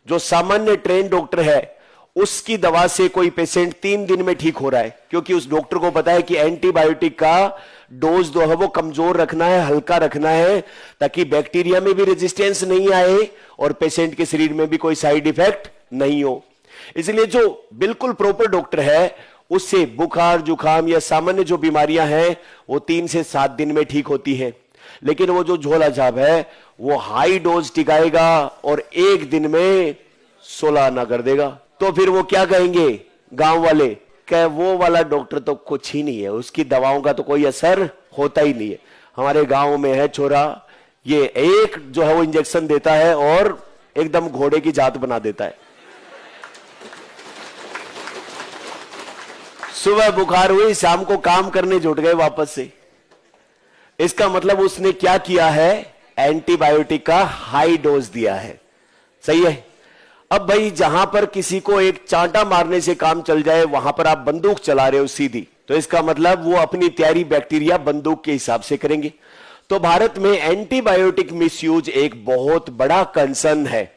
जो सामान्य train doctor है उसकी दवा से कोई पेशेंट 3 दिन में ठीक हो रहा है, क्योंकि उस डॉक्टर को पता है कि एंटीबायोटिक का डोज जो है वो कमजोर रखना है, हल्का रखना है, ताकि बैक्टीरिया में भी रेजिस्टेंस नहीं आए और पेशेंट के शरीर में भी कोई साइड इफेक्ट नहीं हो। इसलिए जो बिल्कुल प्रॉपर डॉक्टर है उससे बुखार जुकाम या सामान्य जो बीमारियां हैं वो 3 से 7 दिन में ठीक होती हैं। लेकिन वो जो झोला छाप है वो हाई डोज टिकाएगा और 1 दिन में 16 आना कर देगा। तो फिर वो क्या कहेंगे गांव वाले, कह वो वाला डॉक्टर तो कुछ ही नहीं है, उसकी दवाओं का तो कोई असर होता ही नहीं है। हमारे गांव में है छोरा, ये एक जो है वो इंजेक्शन देता है और एकदम घोड़े की जात बना देता है। सुबह बुखार हुई, शाम को काम करने जुट गए वापस से। इसका मतलब उसने क्या किया है, एंटीबायोटिक का हाई डोज दिया है। सही है। अब भाई जहां पर किसी को एक चांटा मारने से काम चल जाए वहां पर आप बंदूक चला रहे हो सीधी, तो इसका मतलब वो अपनी तैयारी बैक्टीरिया बंदूक के हिसाब से करेंगे। तो भारत में एंटीबायोटिक मिसयूज एक बहुत बड़ा कंसर्न है।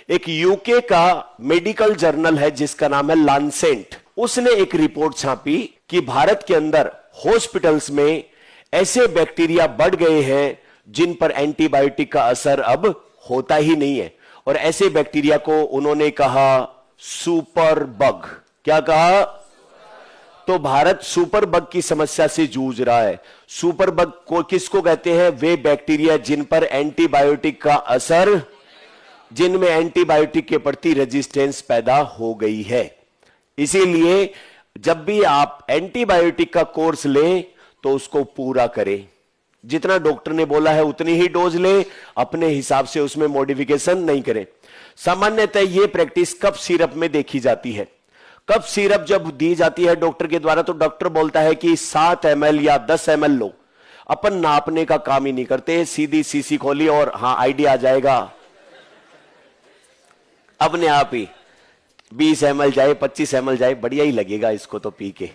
एक यूके का मेडिकल जर्नल है जिसका नाम है लांसेट, उसने एक रिपोर्ट छापी कि भारत के अंदर हॉस्पिटल्स में ऐसे बैक्टीरिया बढ़ गए हैं जिन पर एंटीबायोटिक का असर अब होता ही नहीं है। और ऐसे बैक्टीरिया को उन्होंने कहा सुपर बग। क्या कहा? तो भारत सुपर बग की समस्या से जूझ रहा है। सुपर बग को किसको कहते हैं? वे बैक्टीरिया जिन पर एंटीबायोटिक का असर, जिनमें एंटीबायोटिक के प्रति रेजिस्टेंस पैदा हो गई है। इसीलिए जब भी आप एंटीबायोटिक का कोर्स लें तो उसको पूरा करें। जितना डॉक्टर ने बोला है उतनी ही डोज ले, अपने हिसाब से उसमें मॉडिफिकेशन नहीं करें। सामान्यतः यह प्रैक्टिस कफ सिरप में देखी जाती है। कफ सिरप जब दी जाती है डॉक्टर के द्वारा तो डॉक्टर बोलता है कि 7 ml या 10 ml लो। अपन नापने का काम ही नहीं करते, सीधी सीसी खोली और हाँ आइडिया आ जाएगा अपने आप ही। 20 ml जाए 25 ml जाए, बढ़िया ही लगेगा इसको तो पी के।